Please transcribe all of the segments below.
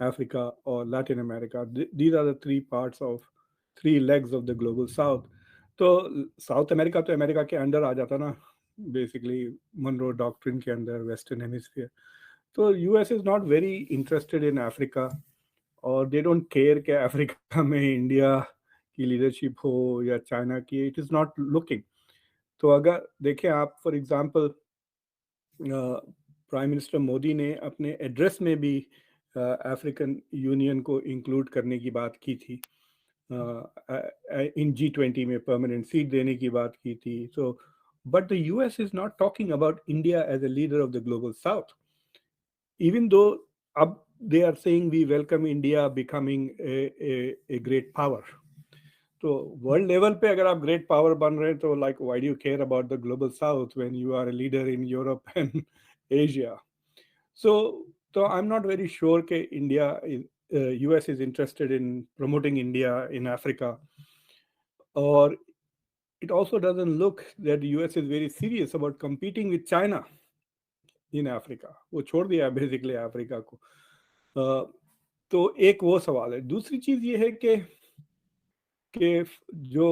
Africa, or Latin America. These are the three parts of three legs of the global South. तो south America तो America के under आ जाता ना, basically Munro doctrine के अंदर, western hemisphere. तो US is not very interested in Africa, और they don't care कि अफ्रीका में इंडिया की लीडरशिप हो या चाइना की. It is not looking. तो अगर देखें आप, for example prime minister Modi ने अपने एड्रेस में भी अफ्रीकन यूनियन को इंक्लूड करने की बात की थी, इन G20 में परमानेंट सीट देने की बात की थी. So but the US is not talking about India as a leader of the global south, even though अब they are saying we welcome India becoming a great power. तो world level पे अगर आप ग्रेट पावर बन रहे हैं तो like why do you care about the global south when you are a leader in Europe and Asia. So I'm not very sure कि India US is interested in promoting India in Africa, or it also doesn't look that the US is very serious about competing with China in Africa. वो छोड़ दिया basically Africa को. तो एक वो सवाल है. दूसरी चीज ये है कि जो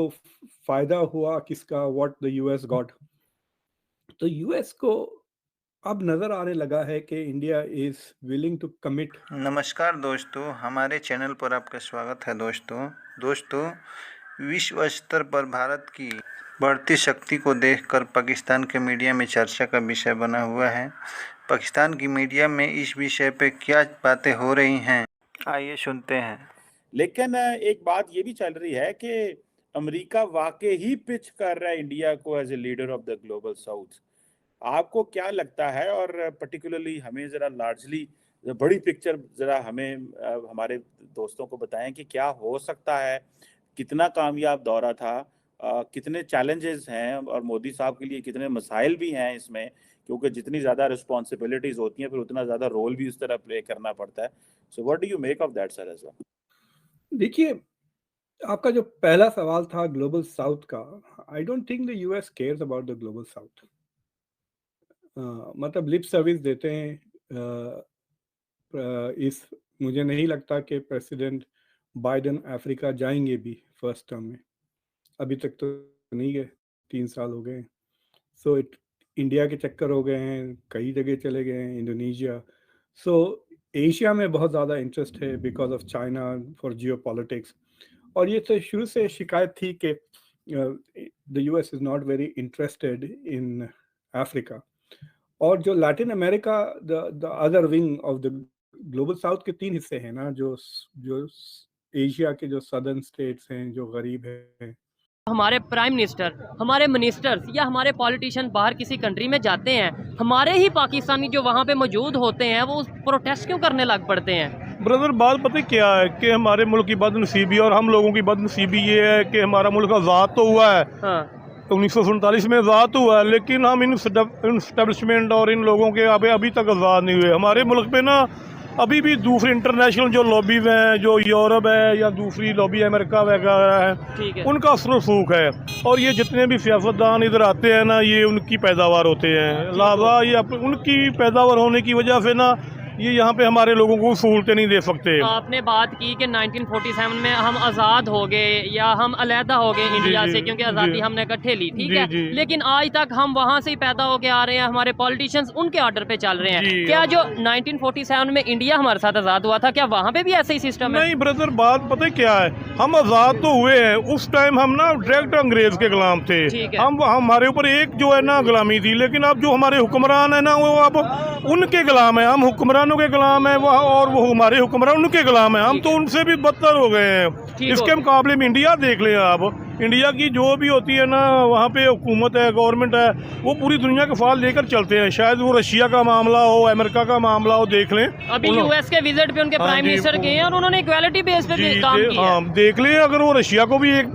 फायदा हुआ किसका, व्हाट द यूएस गॉट. तो यूएस को अब नजर आने लगा है कि India is willing to commit. नमस्कार दोस्तों, हमारे चैनल पर आपका स्वागत है दोस्तों विश्व स्तर पर भारत की बढ़ती शक्ति को देखकर पाकिस्तान के मीडिया में चर्चा का विषय बना हुआ है. पाकिस्तान की मीडिया में इस विषय पे क्या बातें हो रही हैं, आइए सुनते हैं. लेकिन एक बात ये भी चल रही है कि अमेरिका वाकई ही पिच कर रहा है इंडिया को as a leader of the global south. आपको क्या लगता है, और पर्टिकुलरली हमें ज़रा लार्जली बड़ी पिक्चर ज़रा हमें हमारे दोस्तों को बताएं कि क्या हो सकता है, कितना कामयाब दौरा था, कितने चैलेंजेस हैं और मोदी साहब के लिए कितने मसाइल भी हैं इसमें, क्योंकि जितनी ज़्यादा रिस्पॉन्सिबिलिटीज़ होती हैं फिर उतना ज़्यादा रोल भी उस तरह प्ले करना पड़ता है. So what do you make of that sir as well? देखिए, आपका जो पहला सवाल था ग्लोबल साउथ का, I don't think the US cares about the global south. मतलब लिप सर्विस देते हैं. इस मुझे नहीं लगता कि प्रेसिडेंट बाइडेन अफ्रीका जाएंगे भी फर्स्ट टर्म में. अभी तक तो नहीं गए, 3 साल हो गए. सो इंडिया के चक्कर हो गए हैं, कई जगह चले गए हैं, इंडोनेशिया. सो एशिया में बहुत ज़्यादा इंटरेस्ट है because of China for Jio politics. और ये तो शुरू से शिकायत थी कि the US is not very interested in Africa. और जो Latin America, the other wing of the global south के 3 हिस्से हैं ना, जो एशिया के जो सदर्न स्टेट्स हैं जो गरीब हैं. हमारे प्राइम मिनिस्टर, हमारे मिनिस्टर्स या हमारे पॉलिटिशियन बाहर किसी कंट्री में जाते हैं, हमारे ही पाकिस्तानी जो वहाँ पे मौजूद होते हैं वो प्रोटेस्ट क्यों करने लग पड़ते हैं? ब्रदर, बात पता क्या है कि हमारे मुल्क की बदनसीबी और हम लोगों की बदनसीबी ये है कि हमारा मुल्क आज़ाद तो हुआ है. हाँ. 1947 में आज़ाद हुआ है, लेकिन हम इन एस्टेब्लिशमेंट और इन लोगों के अभी तक आज़ाद नहीं हुए. हमारे मुल्क पे ना अभी भी दूसरी इंटरनेशनल जो लॉबीज हैं, जो यूरोप है या दूसरी लॉबी अमेरिका वगैरह है, उनका असर रसूख है. और ये जितने भी सियासतदान इधर आते हैं ना, ये उनकी पैदावार होते हैं. लिहाजा ये उनकी पैदावार होने की वजह से ना ये यहाँ पे हमारे लोगों को सहूलतें नहीं दे सकते. आपने बात की कि 1947 में हम आज़ाद हो गए या हम अलहदा हो गए इंडिया से, क्योंकि आज़ादी हमने इकट्ठे ली, ठीक है. लेकिन आज तक हम वहाँ से ही पैदा होके आ रहे हैं, हमारे पॉलिटिशियंस उनके ऑर्डर पे चल रहे हैं. क्या जो 1947 में इंडिया हमारे साथ आज़ाद हुआ था, क्या वहाँ पे भी ऐसा ही सिस्टम है? नहीं ब्रदर, बात पता क्या है, हम आज़ाद तो हुए हैं, उस टाइम हम ना डायरेक्ट अंग्रेज के गुलाम थे. हम हमारे ऊपर एक जो है ना गुलामी थी, लेकिन अब जो हमारे हुक्मरान है ना वो अब उनके गुलाम है. हम हुक्मरानों के गुलाम है वह, और वो हमारे हुक्मरान उनके गुलाम है. हम तो उनसे भी बदतर हो गए हैं. इसके मुकाबले में इंडिया देख लें आप, इंडिया की जो भी होती है ना वहाँ पे हुकूमत है, गवर्नमेंट है, वो पूरी दुनिया के फाल लेकर चलते हैं. शायद वो रशिया का मामला हो, अमेरिका का मामला हो, देख लें. अभी यूएस के विजिट पे उनके प्राइम मिनिस्टर गए हैं और उन्होंने इक्वालिटी बेस पे काम किया. हाँ, देख लें, अगर वो रशिया को भी एक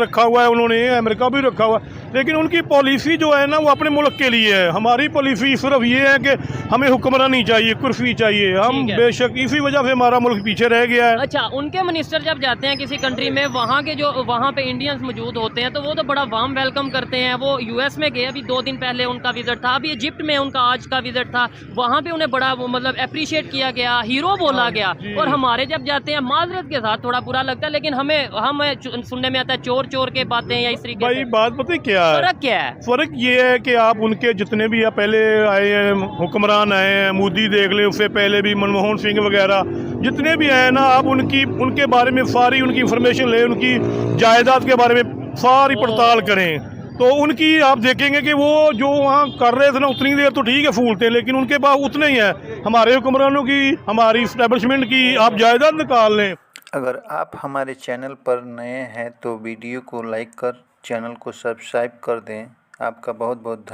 रखा हुआ है उन्होंने, अमेरिका भी रखा हुआ है. लेकिन उनकी पॉलिसी जो है ना वो अपने मुल्क के लिए है। हमारी पॉलिसी सिर्फ ये है कि हमें हुक्मरानी चाहिए, कुर्सी चाहिए। हम बेशक इसी वजह से हमारा मुल्क पीछे रह गया है। अच्छा, उनके मिनिस्टर जब जाते हैं किसी कंट्री में, वहाँ के जो वहाँ पे इंडियंस मौजूद होते हैं तो वो तो बड़ा वार्म वेलकम करते हैं। वो यूएस में गए अभी 2 दिन पहले उनका विजिट था, अभी इजिप्ट में उनका आज का विजिट था, वहाँ पे उन्हें बड़ा मतलब अप्रिशिएट किया गया, हीरो बोला गया। और हमारे जब जाते हैं माजरत के साथ थोड़ा बुरा लगता है, लेकिन हमें सुनने में आता है चोर चोर के बातें या इस तरीके भाई बात पता है क्या है? फर्क क्या है? फर्क ये है कि आप उनके जितने भी पहले आए हैं हुक्मरान आए हैं, मोदी देख लें, उससे पहले भी मनमोहन सिंह वगैरह जितने भी आए ना, आप उनके बारे में सारी उनकी इंफॉर्मेशन लें, उनकी जायदाद के बारे में सारी पड़ताल करें, तो उनकी आप देखेंगे कि वो जो वहाँ कर रहे थे ना उतनी देर तो ठीक है फूलते हैं, लेकिन उनके पास उतने ही है। हमारे हुक्मरानों की, हमारी इस्टेब्लिशमेंट की आप जायदाद निकाल लें। अगर आप हमारे चैनल पर नए हैं तो वीडियो को लाइक कर चैनल को सब्सक्राइब कर दें। आपका बहुत बहुत धन्यवाद।